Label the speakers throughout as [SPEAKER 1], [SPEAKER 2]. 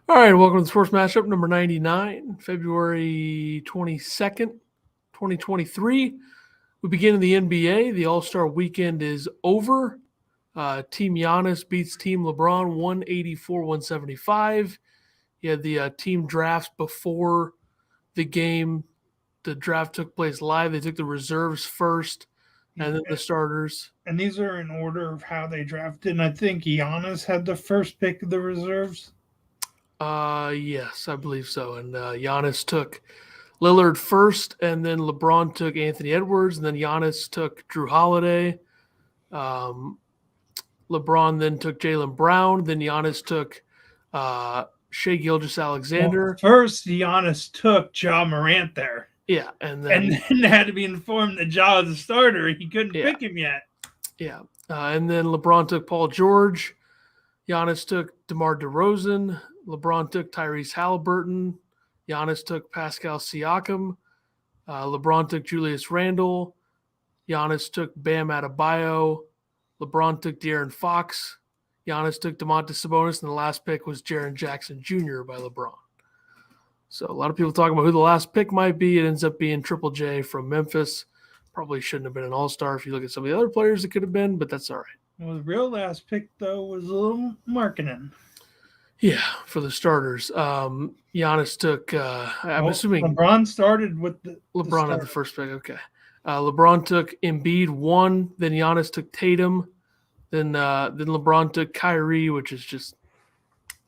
[SPEAKER 1] All right, welcome to the Sports Mashup number 99, February 22nd, 2023. We begin in the NBA. The All-Star weekend is over. Team Giannis beats Team LeBron 184-175. You had the team drafts before the game. The draft took place live. They took the reserves first and then the starters.
[SPEAKER 2] And these are in order of how they drafted. And I think Giannis had the first pick of the reserves.
[SPEAKER 1] Yes, I believe so. And Giannis took Lillard first, and then LeBron took Anthony Edwards, and then Giannis took Drew Holiday. LeBron then took Jaylen Brown. Then Giannis took Shai Gilgeous-Alexander.
[SPEAKER 2] Well, first, Giannis took Ja Morant there.
[SPEAKER 1] Yeah, and then
[SPEAKER 2] had to be informed that Ja was the starter. He couldn't pick him yet.
[SPEAKER 1] Yeah, and then LeBron took Paul George. Giannis took DeMar DeRozan. LeBron took Tyrese Halliburton. Giannis took Pascal Siakam. LeBron took Julius Randle. Giannis took Bam Adebayo. LeBron took De'Aaron Fox. Giannis took Domantas Sabonis, and the last pick was Jaren Jackson Jr. by LeBron. So a lot of people talking about who the last pick might be. It ends up being Triple J from Memphis. Probably shouldn't have been an all-star if you look at some of the other players it could have been, but that's all right.
[SPEAKER 2] Well, the real last pick, though, was a little marketing.
[SPEAKER 1] Yeah, for the starters. Giannis took, assuming
[SPEAKER 2] LeBron started with
[SPEAKER 1] LeBron had the first pick. Okay. LeBron took Embiid 1, then Giannis took Tatum, then LeBron took Kyrie, which is just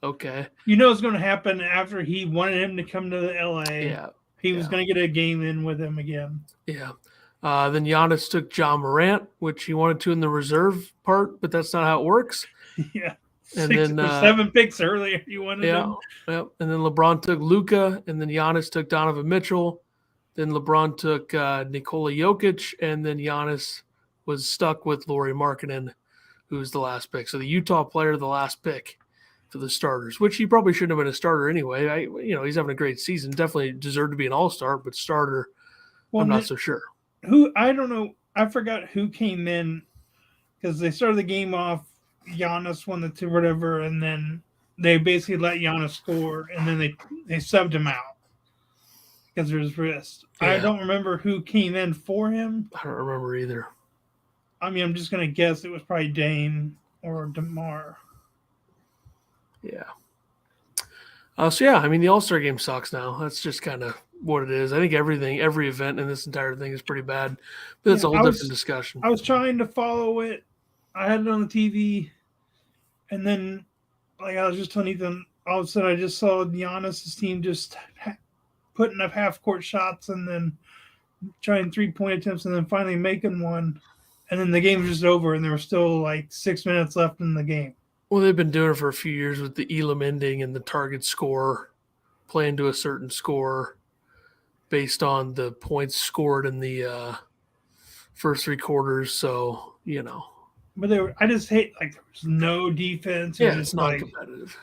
[SPEAKER 1] okay.
[SPEAKER 2] You know what's going to happen after he wanted him to come to the LA.
[SPEAKER 1] Yeah.
[SPEAKER 2] He was going to get a game in with him again.
[SPEAKER 1] Yeah. Then Giannis took Ja Morant, which he wanted to in the reserve part, but that's not how it works.
[SPEAKER 2] Yeah.
[SPEAKER 1] And
[SPEAKER 2] 6 or 7 picks earlier you wanted him.
[SPEAKER 1] Yeah. And then LeBron took Luka, and then Giannis took Donovan Mitchell. Then LeBron took Nikola Jokic, and then Giannis was stuck with Lauri Markkanen, who's the last pick. So the Utah player, the last pick for the starters, which he probably shouldn't have been a starter anyway. He's having a great season. Definitely deserved to be an all-star, but starter, I'm not so sure.
[SPEAKER 2] I don't know. I forgot who came in because they started the game off. Giannis won the 2 whatever, and then they basically let Giannis score, and then they subbed him out because of his wrist. Yeah. I don't remember who came in for him.
[SPEAKER 1] I don't remember either.
[SPEAKER 2] I mean, I'm just going to guess it was probably Dane or DeMar.
[SPEAKER 1] Yeah. The All-Star game sucks now. That's just kind of what it is. I think every event in this entire thing is pretty bad, but that's a whole different discussion.
[SPEAKER 2] I was trying to follow it. I had it on the TV, and then, like I was just telling Ethan, all of a sudden I just saw Giannis' team just putting up half-court shots and then trying 3-point attempts and then finally making one, and then the game was just over, and there was still like 6 minutes left in the game.
[SPEAKER 1] Well, they've been doing it for a few years with the Elam ending and the target score, playing to a certain score based on the points scored in the first 3 quarters. So,
[SPEAKER 2] But I just hate there was no defense.
[SPEAKER 1] Yeah, it's not competitive.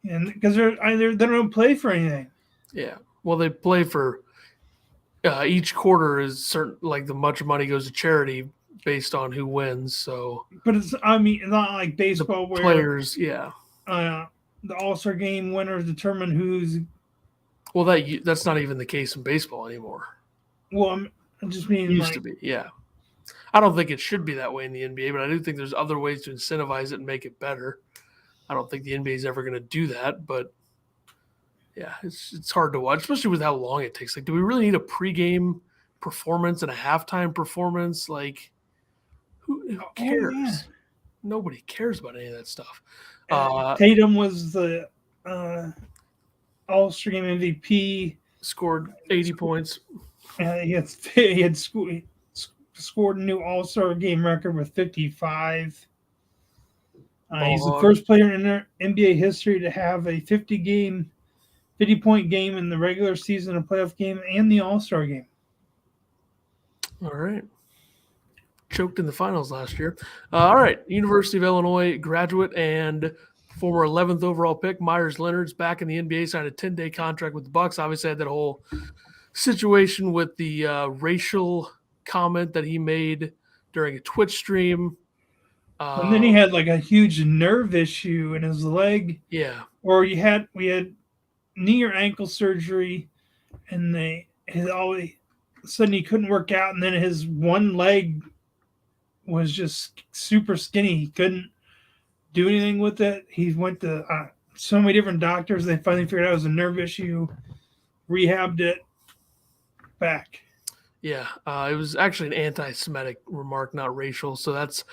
[SPEAKER 2] And because they don't play for anything.
[SPEAKER 1] Yeah, well, they play for each quarter is certain. Like the much money goes to charity based on who wins. So,
[SPEAKER 2] but it's not like baseball where
[SPEAKER 1] players, the
[SPEAKER 2] All-Star game winners determine who's.
[SPEAKER 1] Well, that's not even the case in baseball anymore.
[SPEAKER 2] Well, I just mean
[SPEAKER 1] used to be, yeah. I don't think it should be that way in the NBA, but I do think there's other ways to incentivize it and make it better. I don't think the NBA is ever going to do that, but yeah, it's hard to watch, especially with how long it takes. Like, do we really need a pregame performance and a halftime performance? Like, who cares? Oh, yeah. Nobody cares about any of that stuff.
[SPEAKER 2] Tatum was the All-Star game MVP.
[SPEAKER 1] Scored 80 points.
[SPEAKER 2] He had scored a new All-Star game record with 55. He's the first player in NBA history to have a 50-point game in the regular season, a playoff game, and the All-Star game.
[SPEAKER 1] All right. Choked in the finals last year. All right. University of Illinois graduate and former 11th overall pick Myers Leonard's back in the NBA, signed a 10-day contract with the Bucks. Obviously had that whole situation with the racial comment that he made during a Twitch stream.
[SPEAKER 2] And then he had like a huge nerve issue in his leg.
[SPEAKER 1] Yeah.
[SPEAKER 2] Or we had knee or ankle surgery, and suddenly he couldn't work out, and then his one leg was just super skinny. He couldn't do anything with it. He went to so many different doctors. They finally figured out it was a nerve issue, rehabbed it, back.
[SPEAKER 1] Yeah, it was actually an anti-Semitic remark, not racial. So that's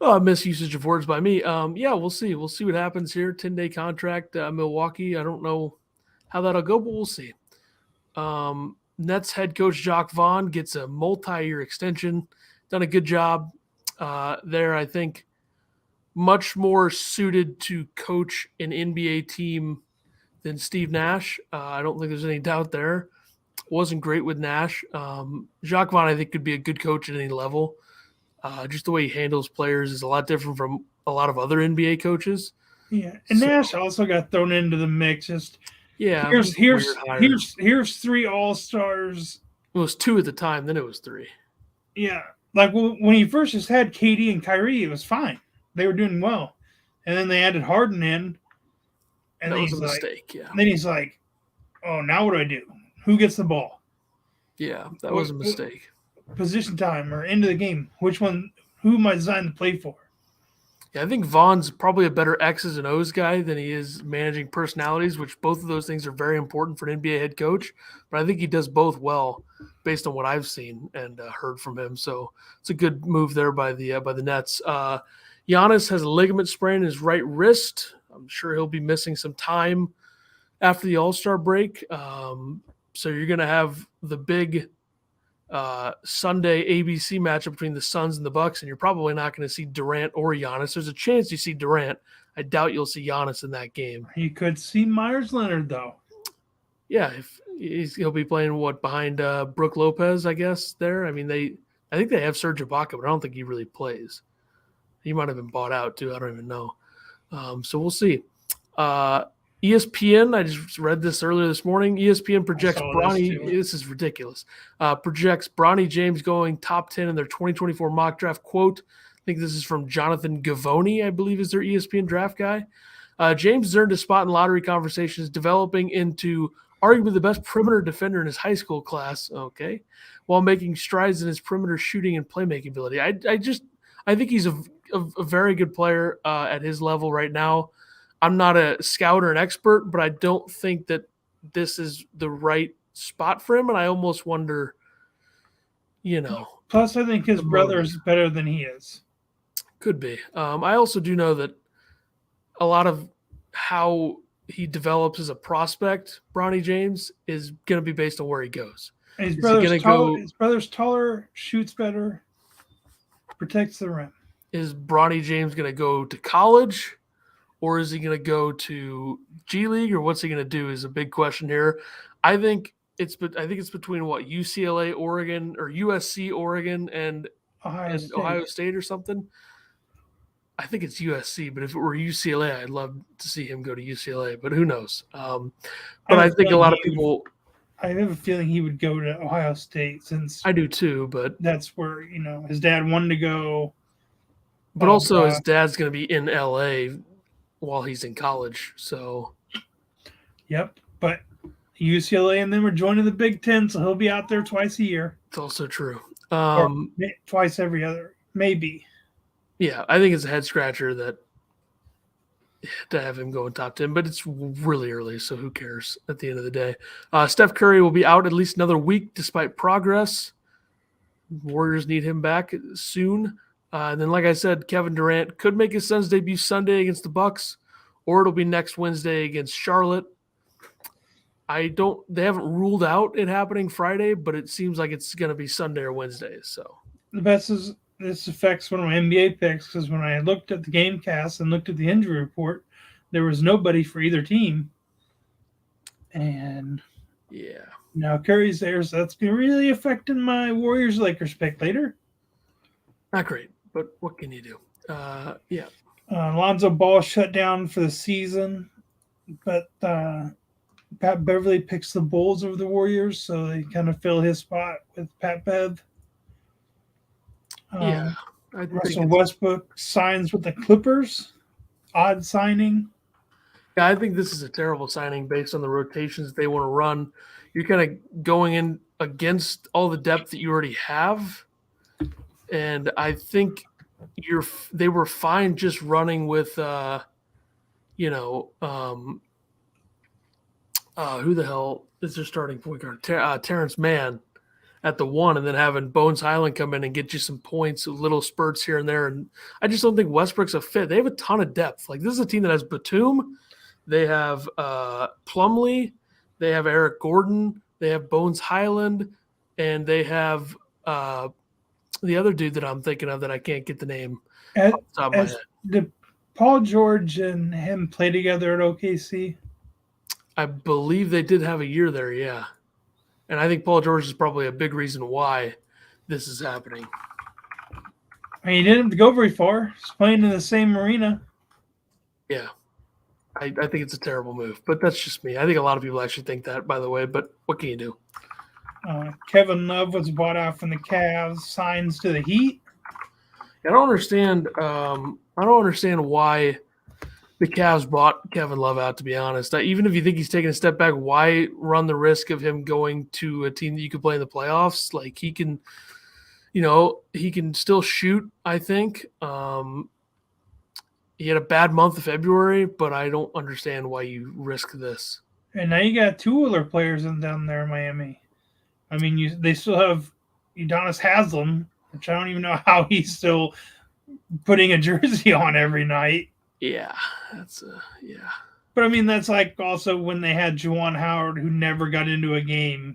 [SPEAKER 1] misusage of words by me. Yeah, we'll see. We'll see what happens here. 10-day contract, Milwaukee. I don't know how that'll go, but we'll see. Nets head coach Jacques Vaughn gets a multi-year extension. Done a good job there, I think. Much more suited to coach an NBA team than Steve Nash. I don't think there's any doubt there. Wasn't great with Nash. Jacques Vaughn, I think, could be a good coach at any level. Just the way he handles players is a lot different from a lot of other NBA coaches.
[SPEAKER 2] Yeah, and Nash also got thrown into the mix. Just here's 3 All-Stars.
[SPEAKER 1] It was 2 at the time, then it was 3.
[SPEAKER 2] Yeah, like when he first just had KD and Kyrie, it was fine. They were doing well, and then they added Harden in, and
[SPEAKER 1] that was a mistake. Yeah.
[SPEAKER 2] And then he's like, "Oh, now what do I do? Who gets the ball?"
[SPEAKER 1] Yeah, that was a mistake.
[SPEAKER 2] Position time or end of the game. Which one? Who am I designed to play for?
[SPEAKER 1] Yeah, I think Vaughn's probably a better X's and O's guy than he is managing personalities, which both of those things are very important for an NBA head coach. But I think he does both well, based on what I've seen and heard from him. So it's a good move there by the Nets. Giannis has a ligament sprain in his right wrist. I'm sure he'll be missing some time after the All-Star break. So you're going to have the big Sunday ABC matchup between the Suns and the Bucks, and you're probably not going to see Durant or Giannis. There's a chance you see Durant. I doubt you'll see Giannis in that game.
[SPEAKER 2] You could see Myers Leonard, though.
[SPEAKER 1] Yeah, if he'll be playing behind Brook Lopez, I guess. There, I mean, I think they have Serge Ibaka, but I don't think he really plays. He might have been bought out too. I don't even know. So we'll see. ESPN, I just read this earlier this morning. ESPN projects Bronny. This is ridiculous. Projects Bronny James going top 10 in their 2024 mock draft. Quote, I think this is from Jonathan Gavoni, I believe is their ESPN draft guy. James has earned a spot in lottery conversations, developing into arguably the best perimeter defender in his high school class. Okay. While making strides in his perimeter shooting and playmaking ability. I think he's a very good player at his level right now. I'm not a scout or an expert, but I don't think that this is the right spot for him. And I almost wonder,
[SPEAKER 2] Plus, I think his brother is better than he is.
[SPEAKER 1] Could be. I also do know that a lot of how he develops as a prospect, Bronny James, is going to be based on where he goes.
[SPEAKER 2] And his brother's taller, shoots better, protects the rim.
[SPEAKER 1] Is Bronny James going to go to college? Or is he going to go to G League, or what's he going to do is a big question here. I think it's between UCLA, Oregon, or USC, Oregon, and Ohio State or something. I think it's USC, but if it were UCLA, I'd love to see him go to UCLA, but who knows? But I think a lot of people.
[SPEAKER 2] I have a feeling he would go to Ohio State, since
[SPEAKER 1] I do too, but
[SPEAKER 2] that's where his dad wanted to go.
[SPEAKER 1] But also, his dad's going to be in LA while he's in college, so.
[SPEAKER 2] Yep, but UCLA and them are joining the Big Ten, so he'll be out there twice a year.
[SPEAKER 1] It's also true.
[SPEAKER 2] Or twice every other, maybe.
[SPEAKER 1] Yeah, I think it's a head scratcher to have him going top 10, but it's really early, so who cares at the end of the day. Steph Curry will be out at least another week despite progress. Warriors need him back soon. And then, like I said, Kevin Durant could make his Suns debut Sunday against the Bucks, or it'll be next Wednesday against Charlotte. They haven't ruled out it happening Friday, but it seems like it's going to be Sunday or Wednesday. So
[SPEAKER 2] the best is this affects one of my NBA picks, because when I looked at the game cast and looked at the injury report, there was nobody for either team. And
[SPEAKER 1] yeah,
[SPEAKER 2] now Curry's there, so that's been really affecting my Warriors-Lakers pick later.
[SPEAKER 1] Not great, but what can you do? Yeah.
[SPEAKER 2] Lonzo Ball shut down for the season, but Pat Beverly picks the Bulls over the Warriors, so they kind of fill his spot with Pat Bev.
[SPEAKER 1] Yeah,
[SPEAKER 2] Russell Westbrook signs with the Clippers. Odd signing.
[SPEAKER 1] Yeah, I think this is a terrible signing based on the rotations they want to run. You're kind of going in against all the depth that you already have, and I think they were fine just running with, who the hell is their starting point guard? Terrence Mann at the 1, and then having Bones Highland come in and get you some points, little spurts here and there. And I just don't think Westbrook's a fit. They have a ton of depth. Like, this is a team that has Batum. They have Plumlee. They have Eric Gordon. They have Bones Highland. And they have the other dude that I'm thinking of that I can't get the name off the top of my head.
[SPEAKER 2] Did Paul George and him play together at OKC?
[SPEAKER 1] I believe they did have a year there, yeah. And I think Paul George is probably a big reason why this is happening.
[SPEAKER 2] I mean, he didn't have to go very far. He's playing in the same arena.
[SPEAKER 1] Yeah. I think it's a terrible move, but that's just me. I think a lot of people actually think that, by the way, but what can you do?
[SPEAKER 2] Kevin Love was bought out from the Cavs, signs to the Heat.
[SPEAKER 1] I don't understand why the Cavs bought Kevin Love out, to be honest. Even if you think he's taking a step back, why run the risk of him going to a team that you could play in the playoffs? Like, he can still shoot, I think. He had a bad month of February, but I don't understand why you risk this.
[SPEAKER 2] And now you got two other players down there in Miami. I mean, they still have Udonis Haslem, which I don't even know how he's still putting a jersey on every night.
[SPEAKER 1] Yeah, yeah.
[SPEAKER 2] But I mean, that's like also when they had Juwan Howard, who never got into a game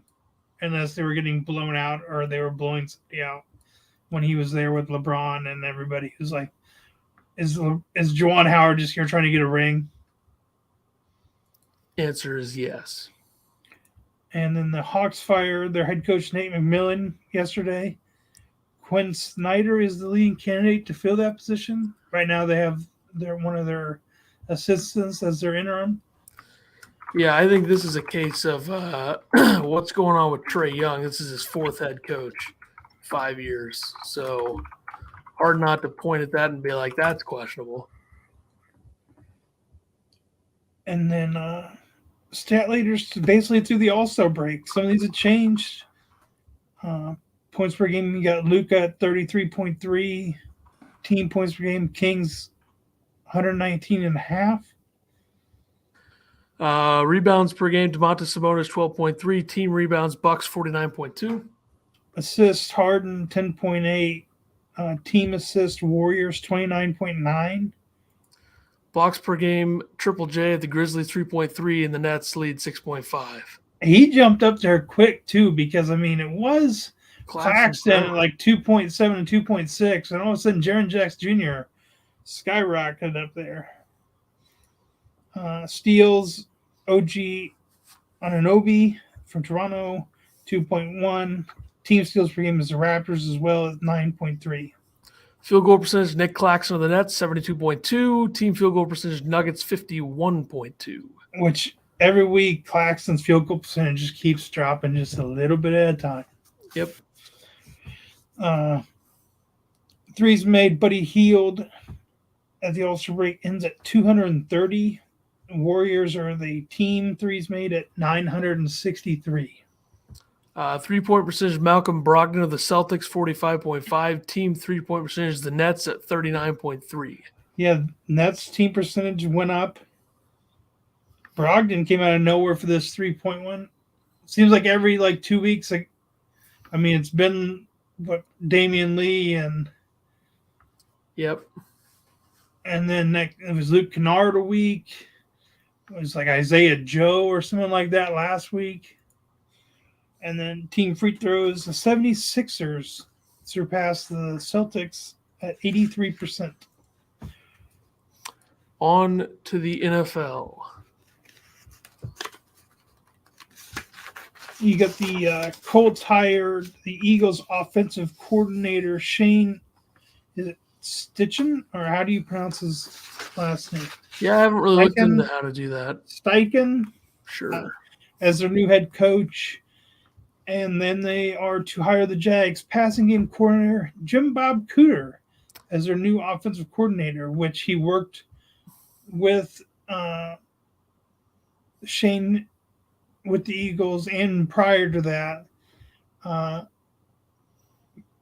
[SPEAKER 2] unless they were getting blown out or they were blowing somebody out when he was there with LeBron and everybody. Who's like, is Juwan Howard just here trying to get a ring?
[SPEAKER 1] Answer is yes.
[SPEAKER 2] And then the Hawks fired their head coach, Nate McMillan, yesterday. Quinn Snyder is the leading candidate to fill that position. Right now they have one of their assistants as their interim.
[SPEAKER 1] Yeah, I think this is a case of what's going on with Trae Young. This is his 4th head coach, 5 years. So hard not to point at that and be like, that's questionable.
[SPEAKER 2] And then stat leaders basically through the All-Star break. Some of these have changed. Points per game, you got Luka at 33.3. Team points per game, Kings 119.5.
[SPEAKER 1] Rebounds per game, Domantas Sabonis 12.3. Team rebounds, Bucks 49.2.
[SPEAKER 2] Assists, Harden 10.8. Team assist, Warriors 29.9.
[SPEAKER 1] Blocks per game, Triple J at the Grizzlies 3.3, and the Nets lead 6.5.
[SPEAKER 2] He jumped up there quick too, because I mean it was Claxton at like 2.7 and 2.6, and all of a sudden Jaren Jackson Jr. skyrocketed up there. Steals, OG Anunoby from Toronto 2.1. Team steals per game is the Raptors as well at 9.3.
[SPEAKER 1] Field goal percentage, Nick Claxton of the Nets, 72.2. Team field goal percentage, Nuggets, 51.2.
[SPEAKER 2] Which every week, Claxton's field goal percentage just keeps dropping just a little bit at a time.
[SPEAKER 1] Yep.
[SPEAKER 2] Threes made, Buddy Hield at the All-Star break ends at 230. Warriors are the team threes made at 963.
[SPEAKER 1] 3-point percentage, Malcolm Brogdon of the Celtics, 45.5. Team 3-point percentage, the Nets at 39.3.
[SPEAKER 2] Yeah, Nets team percentage went up. Brogdon came out of nowhere for this 3-point one. Seems like every 2 weeks. It's been Damian Lee and
[SPEAKER 1] yep.
[SPEAKER 2] And then it was Luke Kennard a week. It was like Isaiah Joe or something like that last week. And then team free throws, the 76ers surpassed the Celtics at 83%.
[SPEAKER 1] On to the NFL.
[SPEAKER 2] You got the Colts hired the Eagles offensive coordinator, Shane, is it Steichen? Or how do you pronounce his last name?
[SPEAKER 1] Yeah, I haven't really looked into how to do that.
[SPEAKER 2] Steichen?
[SPEAKER 1] Sure.
[SPEAKER 2] As their new head coach. And then they are to hire the Jags passing game coordinator, Jim Bob Cooter. as their new offensive coordinator, which he worked with Shane with the Eagles, and prior to that,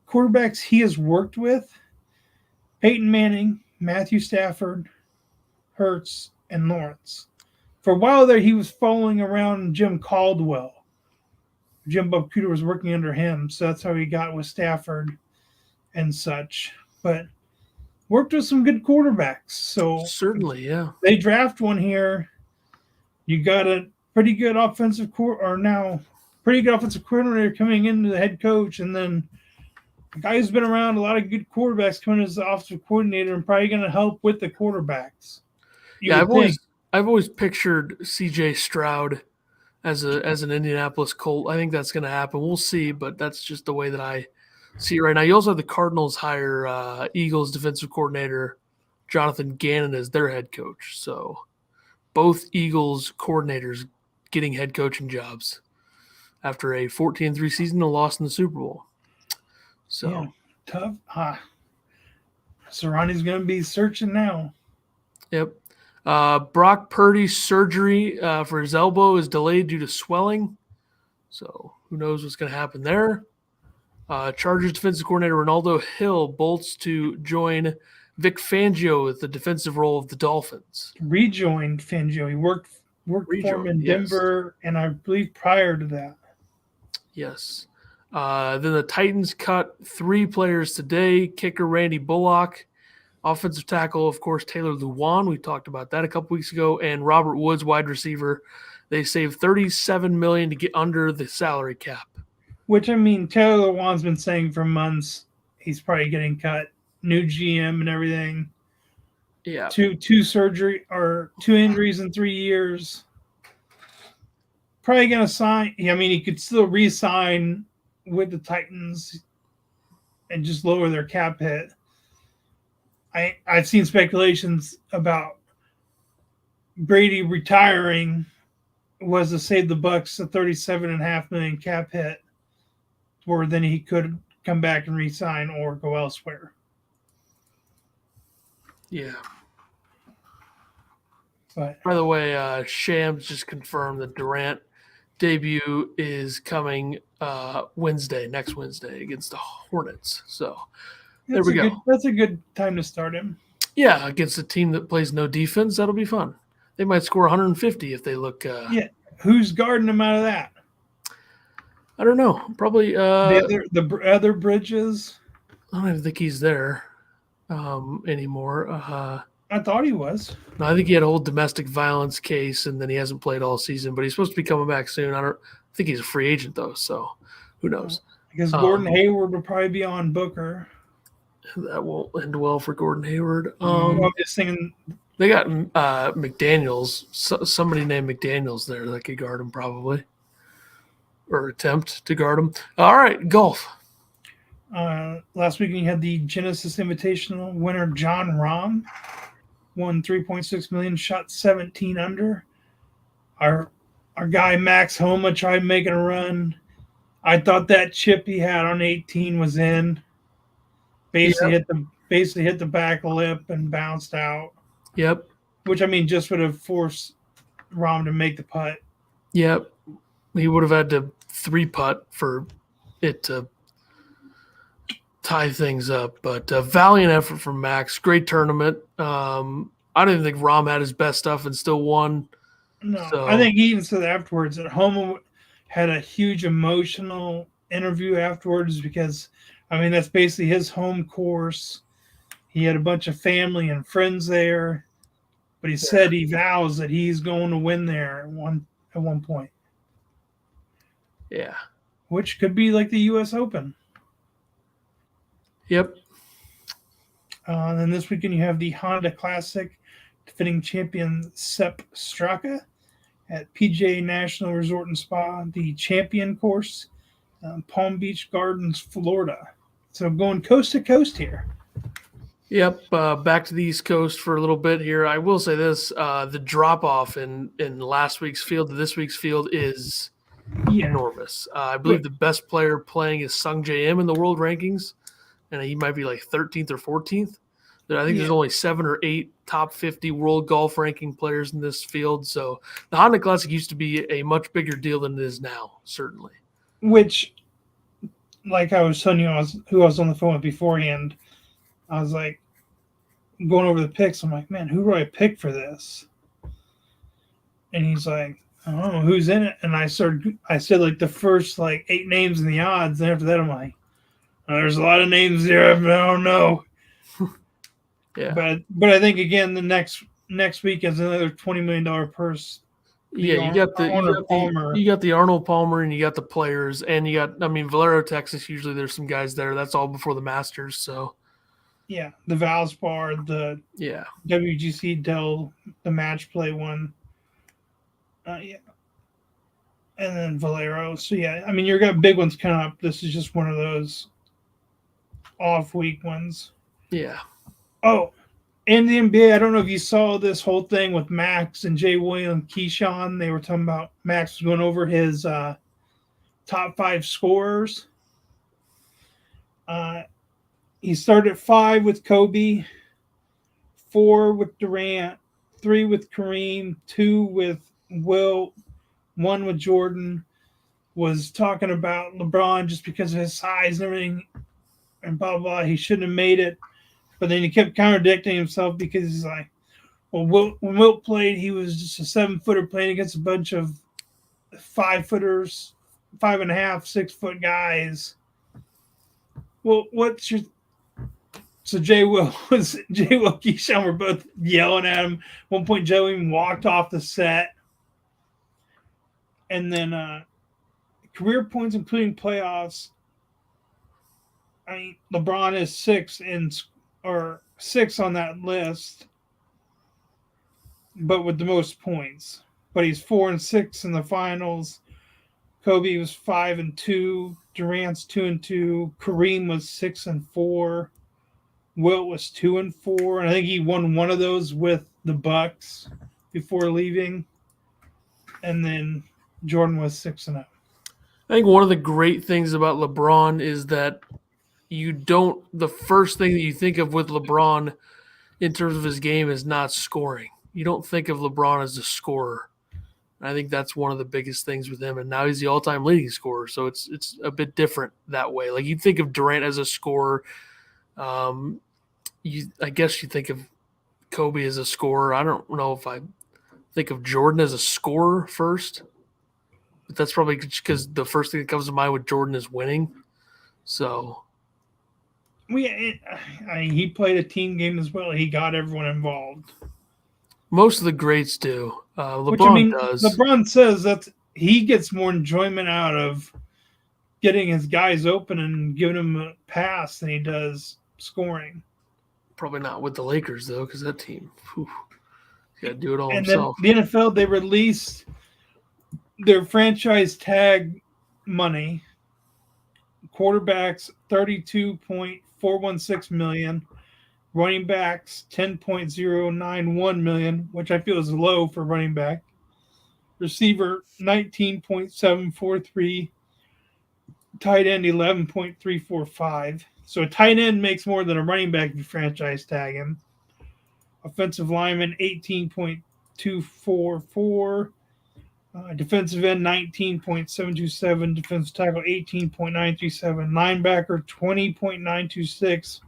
[SPEAKER 2] quarterbacks he has worked with: Peyton Manning, Matthew Stafford, Hurts, and Lawrence. For a while there, he was following around Jim Caldwell. Jim Bob Cooter was working under him, so that's how he got with Stafford and such. But worked with some good quarterbacks. So
[SPEAKER 1] certainly, yeah.
[SPEAKER 2] They draft one here. You got a pretty good offensive coordinator coming into the head coach, and then a guy who's been around a lot of good quarterbacks coming as the offensive coordinator and probably going to help with the quarterbacks.
[SPEAKER 1] I've always pictured C.J. Stroud as an Indianapolis Colt. I think that's going to happen. We'll see, but that's just the way that I see it right now. You also have the Cardinals hire Eagles defensive coordinator Jonathan Gannon as their head coach. So both Eagles coordinators getting head coaching jobs after a 14-3 season and a loss in the Super Bowl. So
[SPEAKER 2] yeah, tough. Sirianni's going to be searching now.
[SPEAKER 1] Yep. Brock Purdy's surgery for his elbow is delayed due to swelling. So who knows what's going to happen there. Chargers defensive coordinator Ronaldo Hill bolts to join Vic Fangio with the defensive role of the Dolphins.
[SPEAKER 2] Rejoined Fangio. He worked for him in Denver, and I believe prior to that.
[SPEAKER 1] Yes. Then the Titans cut 3 players today. Kicker Randy Bullock. Offensive tackle, of course, Taylor Lewan. We talked about that a couple weeks ago. And Robert Woods, wide receiver. They saved $37 million to get under the salary cap.
[SPEAKER 2] Which, I mean, Taylor Lewan's been saying for months he's probably getting cut. New GM and everything.
[SPEAKER 1] Yeah.
[SPEAKER 2] Two injuries in 3 years. Probably going to sign. I mean, he could still re-sign with the Titans and just lower their cap hit. I've seen speculations about Brady retiring was to save the Bucs a $37.5 million cap hit, where then he could come back and re-sign or go elsewhere.
[SPEAKER 1] Yeah.
[SPEAKER 2] But
[SPEAKER 1] by the way, Shams just confirmed that Durant debut is coming next Wednesday against the Hornets. So there we go.
[SPEAKER 2] That's a good time to start him.
[SPEAKER 1] Yeah, against a team that plays no defense, that'll be fun. They might score 150 if they look.
[SPEAKER 2] Yeah, who's guarding him out of that?
[SPEAKER 1] I don't know. Probably
[SPEAKER 2] the other Bridges.
[SPEAKER 1] I don't even think he's there anymore.
[SPEAKER 2] I thought he was.
[SPEAKER 1] No, I think he had a whole domestic violence case, and then he hasn't played all season. But he's supposed to be coming back soon. I think he's a free agent though, so who knows?
[SPEAKER 2] Because Gordon Hayward will probably be on Booker.
[SPEAKER 1] That won't end well for Gordon Hayward.
[SPEAKER 2] I'm just thinking
[SPEAKER 1] they got McDaniels. Somebody named McDaniels there that could guard him probably, or attempt to guard him. All right, golf.
[SPEAKER 2] Last weekend you had the Genesis Invitational winner John Rahm won $3.6 million, shot 17 under. Our guy Max Homa tried making a run. I thought that chip he had on 18 was in. Basically hit the back lip and bounced out.
[SPEAKER 1] Yep.
[SPEAKER 2] Which, I mean, just would have forced Rahm to make the putt.
[SPEAKER 1] Yep. He would have had to 3-putt for it to tie things up. But valiant effort from Max. Great tournament. I don't even think Rahm had his best stuff and still won.
[SPEAKER 2] No, so. I think he even said afterwards that Homa had a huge emotional interview afterwards because, I mean, that's basically his home course. He had a bunch of family and friends there, but he said he vows that he's going to win there at one point.
[SPEAKER 1] Yeah.
[SPEAKER 2] Which could be like the U.S. Open.
[SPEAKER 1] Yep.
[SPEAKER 2] And then this weekend you have the Honda Classic defending champion Sepp Straka at PGA National Resort and Spa, the Champion Course, Palm Beach Gardens, Florida. So going coast to coast here.
[SPEAKER 1] Yep, back to the East Coast for a little bit here. I will say this, the drop-off in last week's field to this week's field is enormous. I believe the best player playing is Sung J M in the world rankings. and he might be like 13th or 14th. I think
[SPEAKER 2] Yeah.
[SPEAKER 1] there's only 7 or 8 top 50 world golf ranking players in this field. So the Honda Classic used to be a much bigger deal than it is now, certainly.
[SPEAKER 2] Which, like I was telling you, who I was on the phone with beforehand. I was like going over the picks. I'm like, man, who do I pick for this? And he's like, I don't know who's in it. And I said like the first like 8 names in the odds. And after that, I'm like, there's a lot of names there, but I don't know.
[SPEAKER 1] Yeah.
[SPEAKER 2] But I think again the next week is another $20 million purse.
[SPEAKER 1] You got the Arnold Palmer, and you got the players, and you got Valero, Texas. Usually there's some guys there. That's all before the Masters. So
[SPEAKER 2] yeah, the Valspar, the WGC Dell, the match play one. Yeah. And then Valero. So yeah, you got big ones coming up. This is just one of those off week ones.
[SPEAKER 1] Yeah.
[SPEAKER 2] Oh, in the NBA, I don't know if you saw this whole thing with Max and Jay Williams, Keyshawn. They were talking about Max was going over his top 5 scorers. He started at 5 with Kobe, 4 with Durant, 3 with Kareem, 2 with Wilt, 1 with Jordan. Was talking about LeBron just because of his size and everything, and blah, blah, blah. He shouldn't have made it. But then he kept contradicting himself because he's like, well, when Wilt played, he was just a 7-footer playing against a bunch of 5-footers, 5.5, 6-foot guys. Well, so Jay Will Keyshawn were both yelling at him. At one point, Joe even walked off the set. And then career points, including playoffs. LeBron is 6 on that list, but with the most points. But he's 4 and 6 in the finals. Kobe was 5 and 2. Durant's 2 and 2. Kareem was 6 and 4. Wilt was 2 and 4. And I think he won one of those with the Bucks before leaving. And then Jordan was 6 and 0.
[SPEAKER 1] I think one of the great things about LeBron is that the first thing that you think of with LeBron in terms of his game is not scoring. You don't think of LeBron as a scorer. I think that's one of the biggest things with him. And now he's the all-time leading scorer. So it's a bit different that way. Like you'd think of Durant as a scorer. I guess you think of Kobe as a scorer. I don't know if I think of Jordan as a scorer first. But that's probably because the first thing that comes to mind with Jordan is winning. So
[SPEAKER 2] he played a team game as well. He got everyone involved.
[SPEAKER 1] Most of the greats do. LeBron does.
[SPEAKER 2] LeBron says that he gets more enjoyment out of getting his guys open and giving them a pass than he does scoring.
[SPEAKER 1] Probably not with the Lakers, though, because that team, he's got to do it all
[SPEAKER 2] and
[SPEAKER 1] himself.
[SPEAKER 2] Then the NFL, they released their franchise tag money. Quarterbacks, $32.416 million. Running backs, $10.091 million, which I feel is low for running back. Receiver, $19.743. Tight end, $11.345. So a tight end makes more than a running back if you franchise tag him. Offensive lineman, $18.244. Defensive end, $19.727. Defensive tackle, $18.937. Linebacker, $20.926.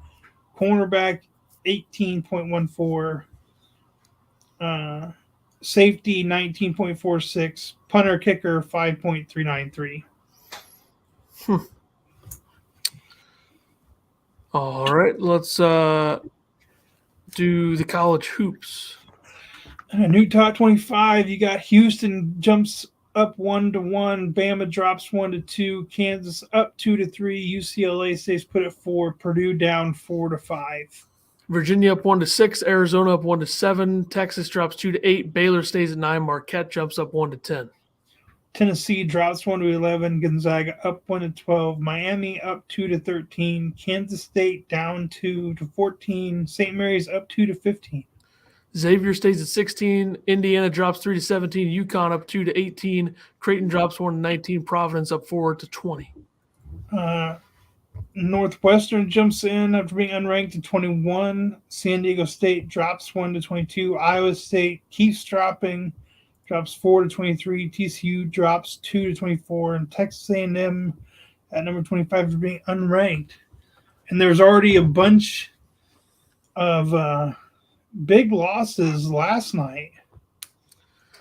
[SPEAKER 2] Cornerback, $18.14. Safety, $19.46. Punter, kicker, $5.393.
[SPEAKER 1] All right, let's do the college hoops.
[SPEAKER 2] New top 25. You got Houston jumps up 1-1. Bama drops 1-2. Kansas up 2-3. UCLA stays put at 4. Purdue down 4-5.
[SPEAKER 1] Virginia up 1-6. Arizona up 1-7. Texas drops 2-8. Baylor stays at 9. Marquette jumps up 1-10.
[SPEAKER 2] Tennessee drops 1-11. Gonzaga up 1-12. Miami up 2-13. Kansas State down 2-14. St. Mary's up 2-15.
[SPEAKER 1] Xavier stays at 16. Indiana drops 3-17. UConn up 2-18. Creighton drops 1-19. Providence up 4-20.
[SPEAKER 2] Northwestern jumps in after being unranked to 21. San Diego State drops 1 to 22. Iowa State keeps dropping, drops 4 to 23. TCU drops 2 to 24, and Texas A&M at number 25 after being unranked. And there's already a bunch of big losses last night.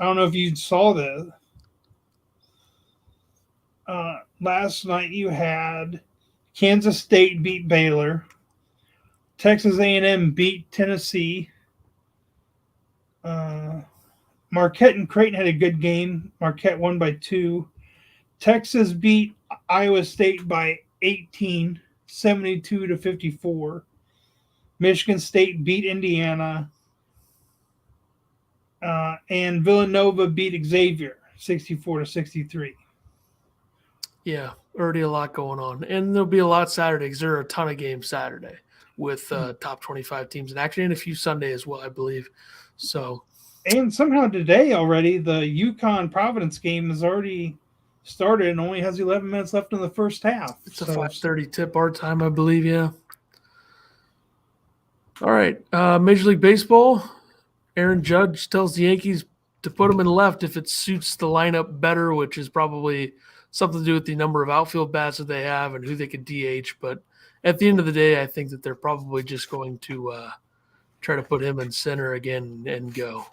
[SPEAKER 2] I don't know if you saw this. Last night you had Kansas State beat Baylor. Texas A&M beat Tennessee. Marquette and Creighton had a good game. Marquette won by 2. Texas beat Iowa State by 18, 72 to 54. Michigan State beat Indiana. And Villanova beat Xavier, 64 to 63.
[SPEAKER 1] Yeah, already a lot going on. And there'll be a lot Saturday because there are a ton of games Saturday with top 25 teams, and actually and a few Sunday as well, I believe. So,
[SPEAKER 2] and somehow today already, the UConn-Providence game has already started and only has 11 minutes left in the first half.
[SPEAKER 1] It's a 5:30 tip our time, I believe, yeah. All right, Major League Baseball, Aaron Judge tells the Yankees to put him in left if it suits the lineup better, which is probably something to do with the number of outfield bats that they have and who they could DH. But at the end of the day, I think that they're probably just going to try to put him in center again and go.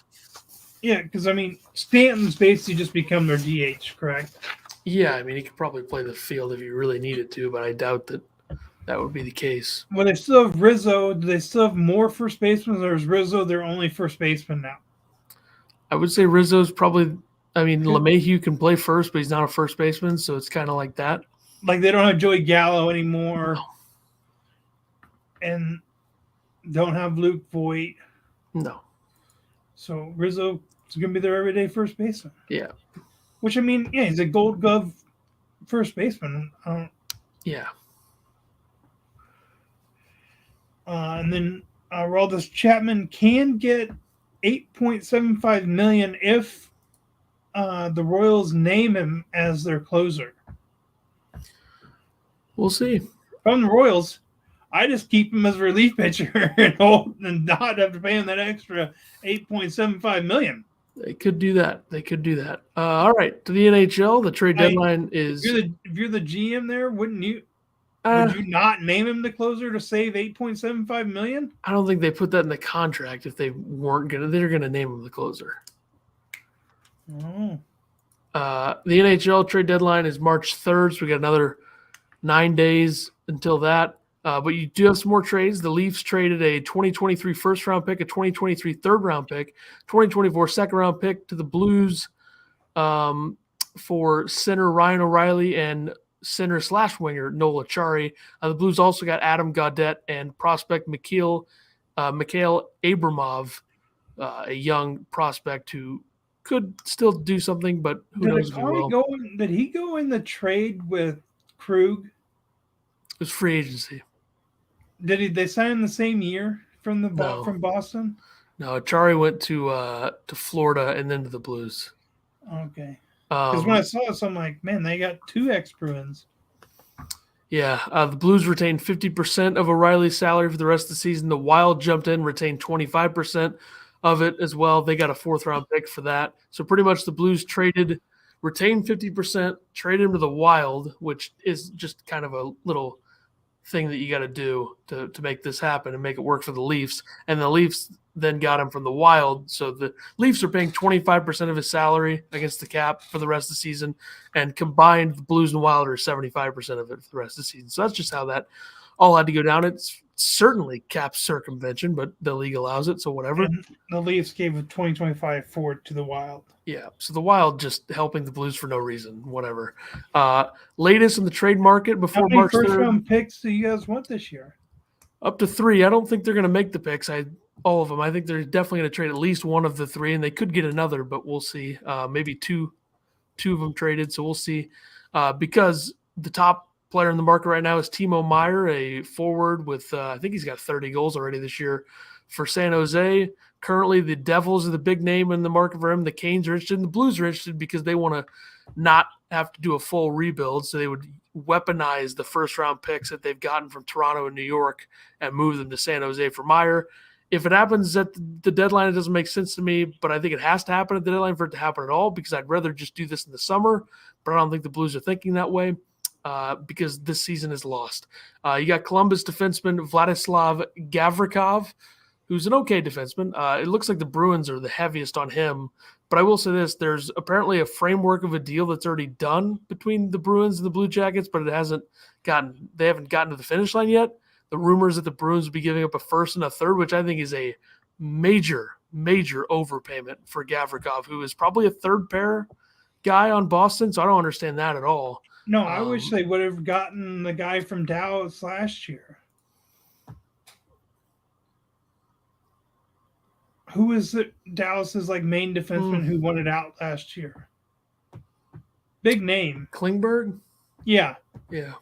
[SPEAKER 2] Yeah, because, I mean, Stanton's basically just become their DH, correct?
[SPEAKER 1] Yeah, I mean, he could probably play the field if he really needed to, but I doubt that that would be the case.
[SPEAKER 2] Well, they still have Rizzo. Do they still have more first basemen, or is Rizzo their only first baseman now?
[SPEAKER 1] I would say Rizzo's probably – I mean, LeMahieu can play first, but he's not a first baseman, so it's kind of like that.
[SPEAKER 2] Like they don't have Joey Gallo anymore. No. And don't have Luke Voigt.
[SPEAKER 1] No.
[SPEAKER 2] So Rizzo is going to be their everyday first baseman.
[SPEAKER 1] Yeah.
[SPEAKER 2] Which, I mean, yeah, he's a Gold Glove first baseman.
[SPEAKER 1] Yeah.
[SPEAKER 2] And then Aroldis Chapman can get $8.75 million if the Royals name him as their closer.
[SPEAKER 1] We'll see.
[SPEAKER 2] If I'm the Royals, I just keep him as a relief pitcher and not have to pay him that extra $8.75 million.
[SPEAKER 1] They could do that. All right, to the NHL, the trade deadline is.
[SPEAKER 2] If you're the GM there, wouldn't you? Would you not name him the closer to save $8.75 million?
[SPEAKER 1] I don't think they put that in the contract. If they weren't gonna, they're gonna name him the closer.
[SPEAKER 2] Oh.
[SPEAKER 1] The NHL trade deadline is March 3rd, so we got another 9 days until that. But you do have some more trades. The Leafs traded a 2023 first-round pick, a 2023 third-round pick, 2024 second-round pick to the Blues for center Ryan O'Reilly and center/winger Noel Acciari. The Blues also got Adam Gaudette and prospect Mikhail Abramov, a young prospect who could still do something, but who knows if he will.
[SPEAKER 2] Did he go in the trade with Krug?
[SPEAKER 1] It was free agency.
[SPEAKER 2] Did they sign the same year from Boston?
[SPEAKER 1] No, Acciari went to Florida and then to the Blues.
[SPEAKER 2] Okay. Because when I saw this, I'm like, man, they got 2 ex-Bruins.
[SPEAKER 1] Yeah, the Blues retained 50% of O'Reilly's salary for the rest of the season. The Wild jumped in, retained 25% of it as well. They got a 4th-round pick for that. So pretty much the Blues retained 50%, traded him to the Wild, which is just kind of a little thing that you got to do to make this happen and make it work for the Leafs. And the Leafs then got him from the Wild. So the Leafs are paying 25% of his salary against the cap for the rest of the season. And combined, the Blues and Wild are 75% of it for the rest of the season. So that's just how that all had to go down. It's certainly cap circumvention, but the league allows it, so whatever.
[SPEAKER 2] And the Leafs gave a 2025 forward to the Wild.
[SPEAKER 1] Yeah, so the Wild just helping the Blues for no reason, whatever. Latest in the trade market before March 3rd. How many
[SPEAKER 2] first-round picks do you guys want this year?
[SPEAKER 1] Up to 3. I don't think they're going to make the picks, all of them. I think they're definitely going to trade at least one of the 3, and they could get another, but we'll see. Maybe two of them traded, so we'll see. Because the top player in the market right now is Timo Meier, a forward with I think he's got 30 goals already this year for San Jose. Currently, the Devils are the big name in the market for him. The Canes are interested, and the Blues are interested because they want to not have to do a full rebuild, so they would weaponize the first-round picks that they've gotten from Toronto and New York and move them to San Jose for Meyer. If it happens at the deadline, it doesn't make sense to me, but I think it has to happen at the deadline for it to happen at all because I'd rather just do this in the summer, but I don't think the Blues are thinking that way because this season is lost. You got Columbus defenseman Vladislav Gavrikov, who's an okay defenseman. It looks like the Bruins are the heaviest on him, but I will say this, there's apparently a framework of a deal that's already done between the Bruins and the Blue Jackets, but they haven't gotten to the finish line yet. The rumors that the Bruins would be giving up a first and a third, which I think is a major overpayment for Gavrikov, who is probably a third pair guy on Boston, so I don't understand that at all.
[SPEAKER 2] No, I wish they would have gotten the guy from Dallas last year. Who is Dallas's main defenseman who won it out last year? Big name.
[SPEAKER 1] Klingberg?
[SPEAKER 2] Yeah.
[SPEAKER 1] Yeah.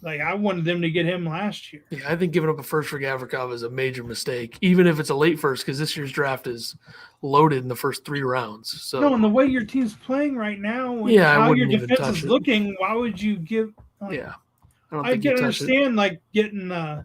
[SPEAKER 2] I wanted them to get him last year.
[SPEAKER 1] Yeah, I think giving up a first for Gavrikov is a major mistake, even if it's a late first, because this year's draft is loaded in the first 3 rounds. So
[SPEAKER 2] no, and the way your team's playing right now, and how your defense is looking, why would you give? I can understand getting a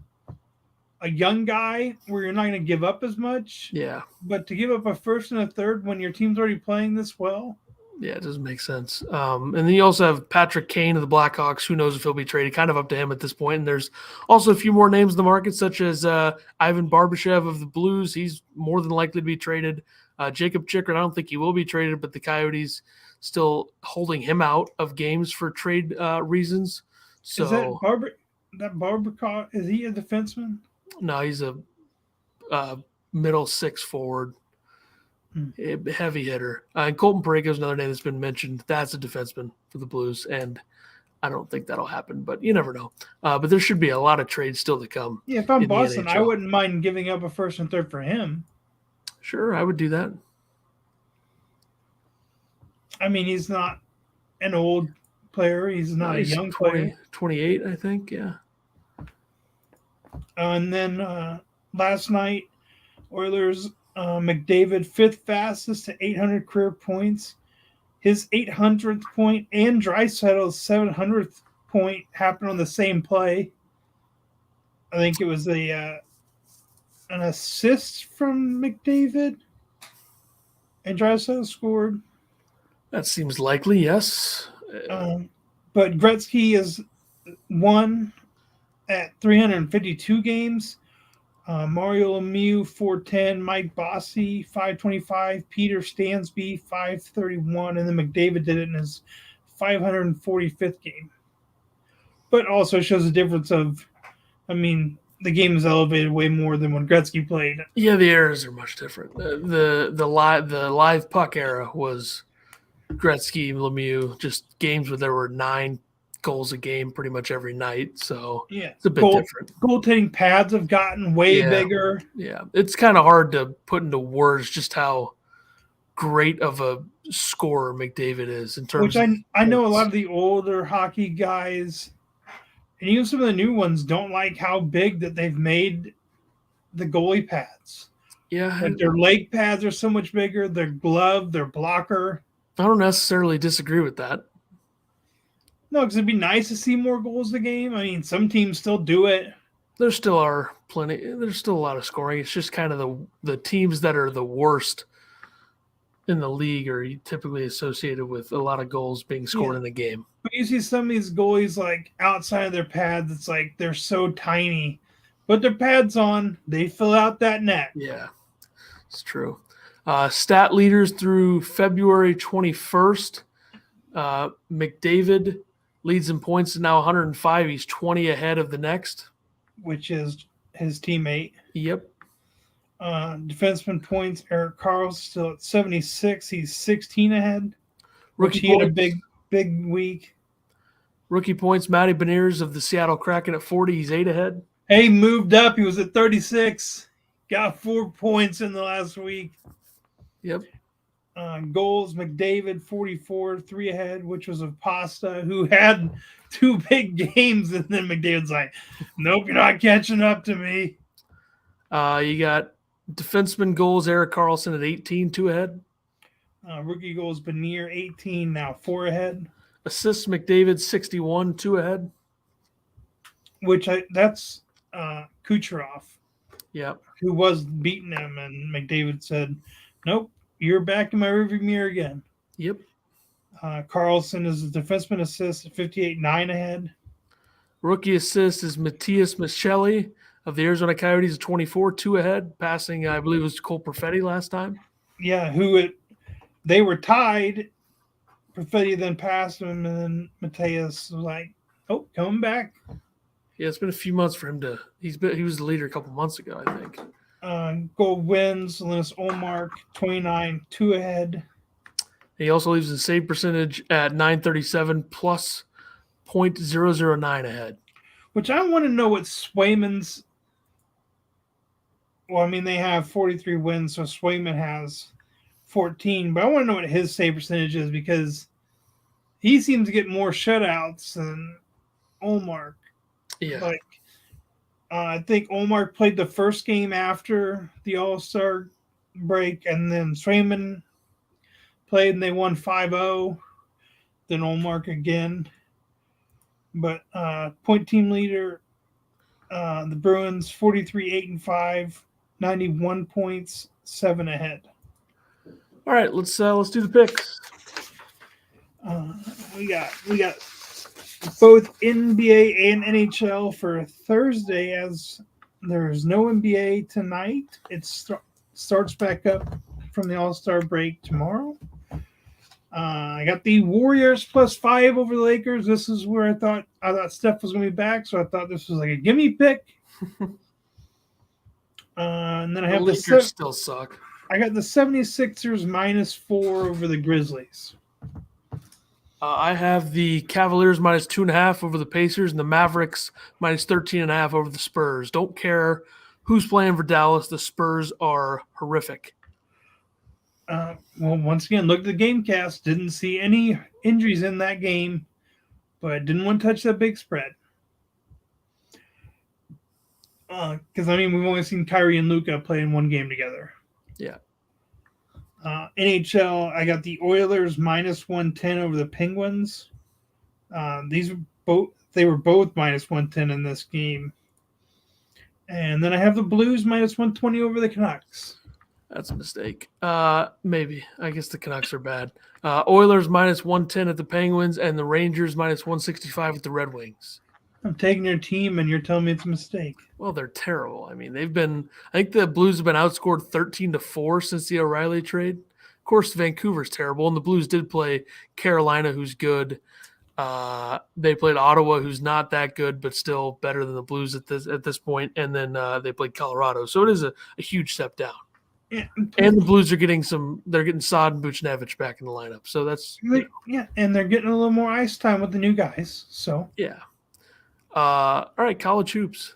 [SPEAKER 2] young guy where you're not going to give up as much.
[SPEAKER 1] Yeah,
[SPEAKER 2] but to give up a first and a third when your team's already playing this well.
[SPEAKER 1] Yeah, it doesn't make sense. And then you also have Patrick Kane of the Blackhawks. Who knows if he'll be traded? Kind of up to him at this point. And there's also a few more names in the market, such as Ivan Barbashev of the Blues. He's more than likely to be traded. Jacob Chikrin, I don't think he will be traded, but the Coyotes still holding him out of games for trade reasons. So
[SPEAKER 2] is that Barbashev? Is he a defenseman?
[SPEAKER 1] No, he's a middle 6 forward. Heavy hitter. And Colton Parayko is another name that's been mentioned. That's a defenseman for the Blues, and I don't think that'll happen, but you never know. But there should be a lot of trades still to come.
[SPEAKER 2] Yeah, if I'm Boston, I wouldn't mind giving up a first and third for him.
[SPEAKER 1] Sure, I would do that.
[SPEAKER 2] I mean, he's not an old player. He's not a young player.
[SPEAKER 1] 28, I think, yeah.
[SPEAKER 2] And then last night, Oilers – McDavid, 5th fastest to 800 career points. His 800th point and Draisaitl's 700th point happened on the same play. I think it was an assist from McDavid, and Draisaitl scored.
[SPEAKER 1] That seems likely, yes.
[SPEAKER 2] But Gretzky is 1 at 352 games. Mario Lemieux, 410, Mike Bossy, 525, Peter Stansby, 531, and then McDavid did it in his 545th game. But also shows the difference of, the game is elevated way more than when Gretzky played.
[SPEAKER 1] Yeah, the eras are much different. The live puck era was Gretzky, Lemieux, just games where there were 9 goals a game pretty much every night, so
[SPEAKER 2] yeah,
[SPEAKER 1] it's a bit different.
[SPEAKER 2] Goaltending pads have gotten way bigger.
[SPEAKER 1] Yeah, it's kind of hard to put into words just how great of a scorer McDavid is in terms.
[SPEAKER 2] Which I know a lot of the older hockey guys, and even some of the new ones, don't like how big that they've made the goalie pads.
[SPEAKER 1] Yeah,
[SPEAKER 2] their leg pads are so much bigger. Their glove, their blocker.
[SPEAKER 1] I don't necessarily disagree with that.
[SPEAKER 2] No, because it'd be nice to see more goals a game. Some teams still do it.
[SPEAKER 1] There still are plenty. There's still a lot of scoring. It's just kind of the teams that are the worst in the league are typically associated with a lot of goals being scored in the game.
[SPEAKER 2] But you see some of these goalies outside of their pads, it's they're so tiny. Put their pads on, they fill out that net.
[SPEAKER 1] Yeah, it's true. Stat leaders through February 21st. McDavid leads in points now 105. He's 20 ahead of the next,
[SPEAKER 2] which is his teammate.
[SPEAKER 1] Yep.
[SPEAKER 2] Defenseman points, Erik Karl's still at 76. He's 16 ahead.
[SPEAKER 1] Rookie
[SPEAKER 2] points, had a big week.
[SPEAKER 1] Rookie points, Matty Beniers of the Seattle Kraken at 40. He's 8 ahead.
[SPEAKER 2] Hey, moved up. He was at 36. Got 4 points in the last week.
[SPEAKER 1] Yep.
[SPEAKER 2] Goals, McDavid, 44, 3 ahead, which was of Pasta, who had 2 big games. And then McDavid's like, nope, you're not catching up to me.
[SPEAKER 1] You got defenseman goals, Erik Karlsson at 18, 2 ahead.
[SPEAKER 2] Rookie goals, Benier, 18, now 4 ahead.
[SPEAKER 1] Assists, McDavid 61, 2 ahead.
[SPEAKER 2] That's Kucherov,
[SPEAKER 1] Yep.
[SPEAKER 2] who was beating him, and McDavid said, "Nope, you're back in my rearview mirror again."
[SPEAKER 1] Yep.
[SPEAKER 2] Carlson is the defenseman assist at 58, 9 ahead.
[SPEAKER 1] Rookie assist is Matthias Michelli of the Arizona Coyotes at 24, 2 ahead, passing, I believe it was Cole Perfetti last time.
[SPEAKER 2] Yeah, they were tied. Perfetti then passed him, and then Mateus was like, "Oh, coming back."
[SPEAKER 1] Yeah, it's been a few months for him to. He was the leader a couple months ago, I think.
[SPEAKER 2] Goal wins. Linus Olmark 29, 2 ahead.
[SPEAKER 1] He also leaves his save percentage at 937 plus .009 ahead.
[SPEAKER 2] Which I want to know what Swayman's. Well, I mean they have 43 wins, so Swayman has 14. But I want to know what his save percentage is because he seems to get more shutouts than Olmark.
[SPEAKER 1] Yeah.
[SPEAKER 2] I think Olmark played the first game after the All-Star break, and then Swayman played and they won 5-0. Then Olmark again. But point team leader, the Bruins 43, 8-5, 91 points, 7 ahead.
[SPEAKER 1] All right, let's do the picks.
[SPEAKER 2] We got both NBA and NHL for Thursday, as there's no NBA tonight. It starts back up from the All-Star break tomorrow. I got the Warriors +5 over the Lakers. This is where I thought Steph was going to be back, so I thought this was like a gimme pick. And then I have
[SPEAKER 1] the Lakers still suck.
[SPEAKER 2] I got the 76ers -4 over the Grizzlies.
[SPEAKER 1] I have the Cavaliers -2.5 over the Pacers and the Mavericks -13.5 over the Spurs. Don't care who's playing for Dallas. The Spurs are horrific.
[SPEAKER 2] Well, once again, look at the game cast. Didn't see any injuries in that game, but didn't want to touch that big spread. Because, I mean, we've only seen Kyrie and Luka play in one game together.
[SPEAKER 1] Yeah.
[SPEAKER 2] NHL, I got the Oilers -110 over the Penguins. They were both -110 in this game. And then I have the Blues -120 over the Canucks.
[SPEAKER 1] That's a mistake. Maybe. I guess the Canucks are bad. Oilers -110 at the Penguins and the Rangers -165 at the Red Wings.
[SPEAKER 2] I'm taking your team, and you're telling me it's a mistake.
[SPEAKER 1] Well, they're terrible. I mean, I think the Blues have been outscored 13-4 since the O'Reilly trade. Of course, Vancouver's terrible, and the Blues did play Carolina, who's good. They played Ottawa, who's not that good, but still better than the Blues at this point. And then they played Colorado. So it is a huge step down.
[SPEAKER 2] Yeah.
[SPEAKER 1] And the Blues are getting they're getting Saad and Buchnevich back in the lineup. So that's
[SPEAKER 2] yeah, and they're getting a little more ice time with the new guys. So
[SPEAKER 1] yeah. All right, college hoops.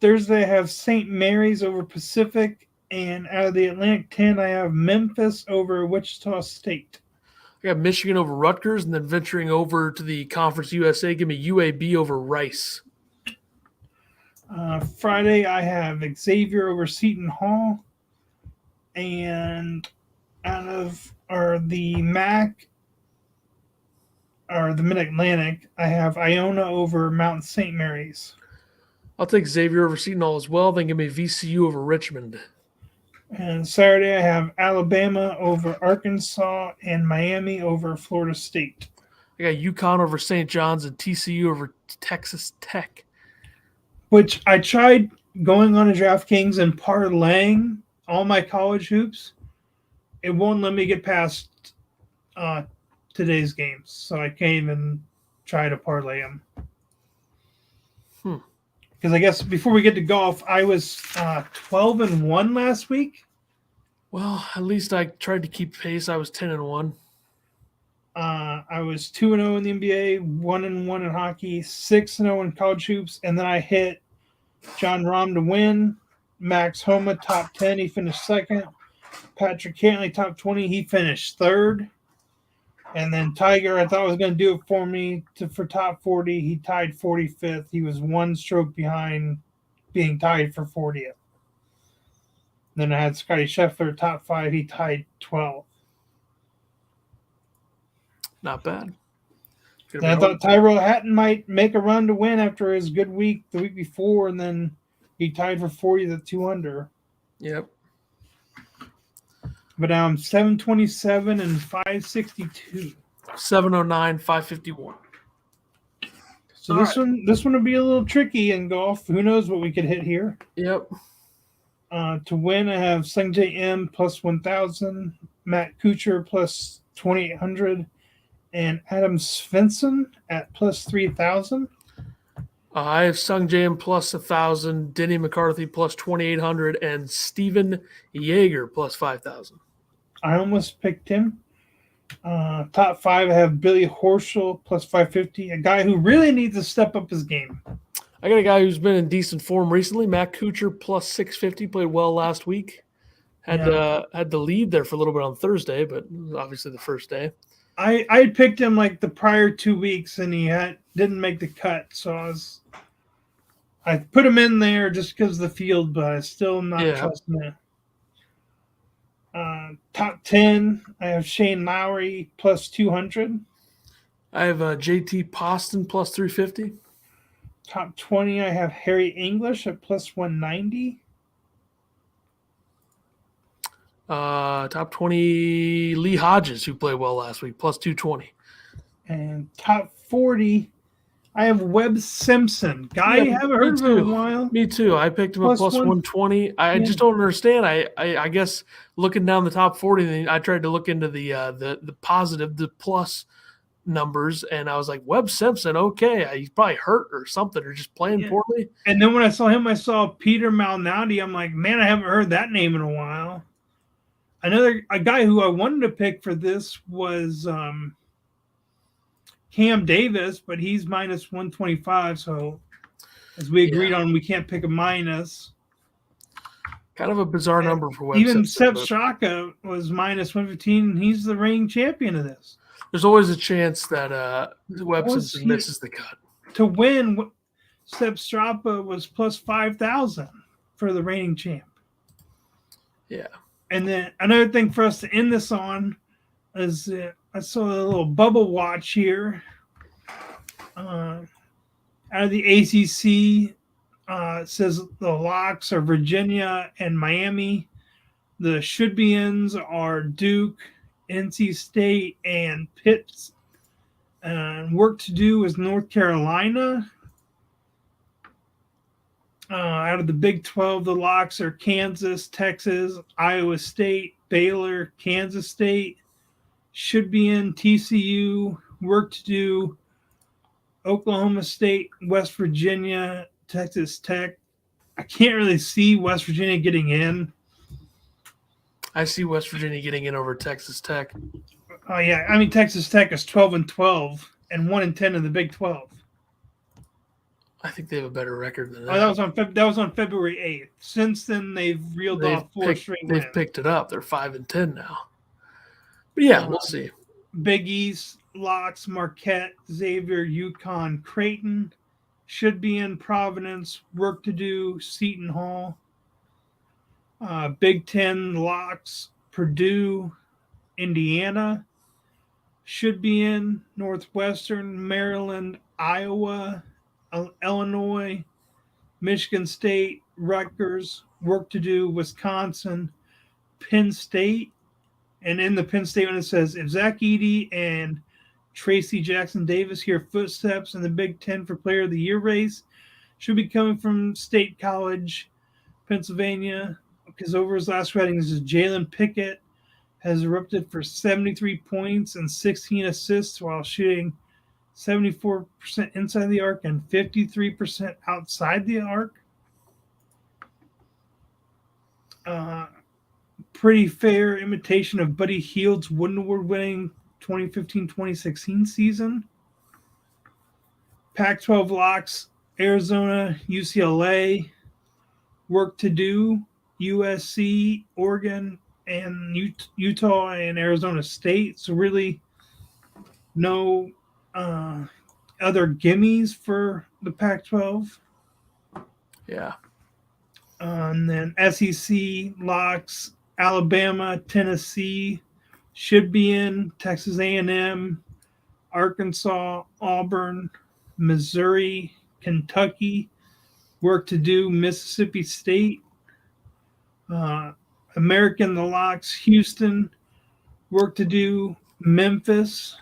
[SPEAKER 2] Thursday I have St. Mary's over Pacific, and out of the Atlantic 10, I have Memphis over Wichita State.
[SPEAKER 1] I got Michigan over Rutgers, and then venturing over to the Conference USA, give me UAB over Rice.
[SPEAKER 2] Friday I have Xavier over Seton Hall, and out of the MAC or the Mid-Atlantic, I have Iona over Mount St. Mary's.
[SPEAKER 1] I'll take Xavier over Seton Hall as well. Then give me VCU over Richmond.
[SPEAKER 2] And Saturday, I have Alabama over Arkansas and Miami over Florida State.
[SPEAKER 1] I got UConn over St. John's and TCU over Texas Tech.
[SPEAKER 2] Which I tried going on to DraftKings and parlaying all my college hoops. It won't let me get past today's games, so I can't even try to parlay them. Because I guess before we get to golf, I was 12-1 last week.
[SPEAKER 1] Well, at least I tried to keep pace. I was 10-1.
[SPEAKER 2] I was 2-0 in the NBA, 1-1 in hockey, 6-0 in college hoops, and then I hit John Rahm to win. Max Homa top 10, he finished second. Patrick Cantley top 20, he finished third. And then Tiger, I thought was going to do it for me for top 40. He tied 45th. He was one stroke behind being tied for 40th. Then I had Scotty Scheffler top 5. He tied 12th.
[SPEAKER 1] Not bad. Gonna
[SPEAKER 2] And I
[SPEAKER 1] be
[SPEAKER 2] thought Tyrell Hatton might make a run to win after his good week the week before, and then he tied for 40th at 2 under.
[SPEAKER 1] Yep.
[SPEAKER 2] But now I'm 727 and 562.
[SPEAKER 1] 709, 551.
[SPEAKER 2] So this one will be a little tricky in golf. Who knows what we could hit here?
[SPEAKER 1] Yep.
[SPEAKER 2] To win, I have Sung J M plus 1,000, Matt Kuchar plus 2,800, and Adam Svensson at plus 3,000.
[SPEAKER 1] I have Sung Jam plus 1,000, Denny McCarthy plus 2,800, and Steven Yeager plus 5,000.
[SPEAKER 2] I almost picked him. Top 5, I have Billy Horschel plus 550, a guy who really needs to step up his game.
[SPEAKER 1] I got a guy who's been in decent form recently, Matt Kuchar plus 650, played well last week. Had the lead there for a little bit on Thursday, but it was obviously the first day.
[SPEAKER 2] I had picked him like the prior 2 weeks, and he didn't make the cut, so I put him in there just because of the field, but I still am not trusting it. Top 10, I have Shane Lowry plus 200.
[SPEAKER 1] I have JT Poston plus 350.
[SPEAKER 2] Top 20, I have Harry English at plus 190.
[SPEAKER 1] Top 20, Lee Hodges, who played well last week, plus 220.
[SPEAKER 2] And top 40, I have Webb Simpson. Guy I haven't heard of him in a while.
[SPEAKER 1] Me too. I picked him at plus 120. I just don't understand. I guess looking down the top 40, I tried to look into the positive, the plus numbers, and I was like, Webb Simpson, okay. He's probably hurt or something or just playing poorly.
[SPEAKER 2] And then when I saw him, I saw Peter Malnati. I'm like, man, I haven't heard that name in a while. A guy who I wanted to pick for this was Cam Davis, but he's minus 125. So as we agreed on, we can't pick a minus.
[SPEAKER 1] Kind of a bizarre number for Webb
[SPEAKER 2] Even
[SPEAKER 1] Simpson.
[SPEAKER 2] Sepp Straka was minus 115. And he's the reigning champion of this.
[SPEAKER 1] There's always a chance that Webb Simpson misses the cut.
[SPEAKER 2] To win, Sepp Straka was plus 5,000 for the reigning champ.
[SPEAKER 1] Yeah.
[SPEAKER 2] And then another thing for us to end this on is I saw a little bubble watch here. Out of the ACC, it says the locks are Virginia and Miami. The should-be-ins are Duke, NC State, and Pitt. And work to do is North Carolina. Out of the Big 12, the locks are Kansas, Texas, Iowa State, Baylor, Kansas State. Should be in TCU. Work to do Oklahoma State, West Virginia, Texas Tech. I can't really see West Virginia getting in.
[SPEAKER 1] I see West Virginia getting in over Texas Tech.
[SPEAKER 2] Oh, yeah. I mean, Texas Tech is 12-12 and 1-10 in the Big 12.
[SPEAKER 1] I think they have a better record than that.
[SPEAKER 2] That was on February 8th. Since then, they've reeled off 4 straight wins.
[SPEAKER 1] They've picked it up. They're 5-10 now. But yeah, we'll see.
[SPEAKER 2] Big East, locks, Marquette, Xavier, UConn, Creighton. Should be in Providence. Work to do, Seton Hall. Big Ten, locks, Purdue, Indiana. Should be in Northwestern, Maryland, Iowa, Illinois, Michigan State, Rutgers. Work to do, Wisconsin, Penn State. And in the Penn State one, it says, if Zach Edey and Tracy Jackson Davis hear footsteps in the Big Ten for Player of the Year race, should be coming from State College, Pennsylvania. Because over his last rating, this is Jalen Pickett has erupted for 73 points and 16 assists while shooting 74% inside the arc and 53% outside the arc. Pretty fair imitation of Buddy Hield's Wooden Award-winning 2015-2016 season. Pac-12 locks, Arizona, UCLA. Work to do, USC, Oregon, and Utah and Arizona State. So really no other gimmies for the Pac-12.
[SPEAKER 1] Yeah.
[SPEAKER 2] And then SEC locks, Alabama, Tennessee should be in, Texas A&M, Arkansas, Auburn, Missouri, Kentucky, work to do, Mississippi State, American the Locks, Houston, work to do, Memphis,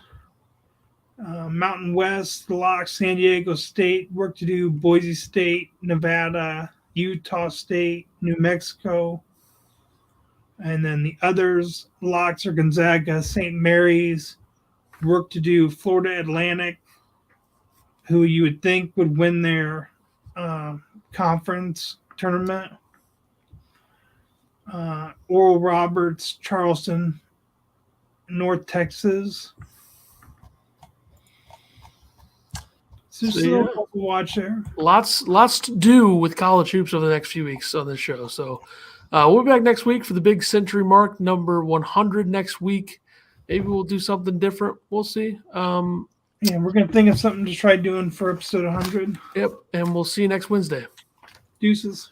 [SPEAKER 2] Mountain West, the Locks, San Diego State, work to do, Boise State, Nevada, Utah State, New Mexico, and then the others, Locks are Gonzaga, St. Mary's, work to do, Florida Atlantic, who you would think would win their conference tournament. Oral Roberts, Charleston, North Texas. So
[SPEAKER 1] So,
[SPEAKER 2] still
[SPEAKER 1] yeah.
[SPEAKER 2] to watch there.
[SPEAKER 1] Lots to do with college hoops over the next few weeks on this show. So we'll be back next week for the big century mark, number 100 next week. Maybe we'll do something different. We'll see.
[SPEAKER 2] Yeah, we're going to think of something to try doing for episode 100.
[SPEAKER 1] Yep, and we'll see you next Wednesday.
[SPEAKER 2] Deuces.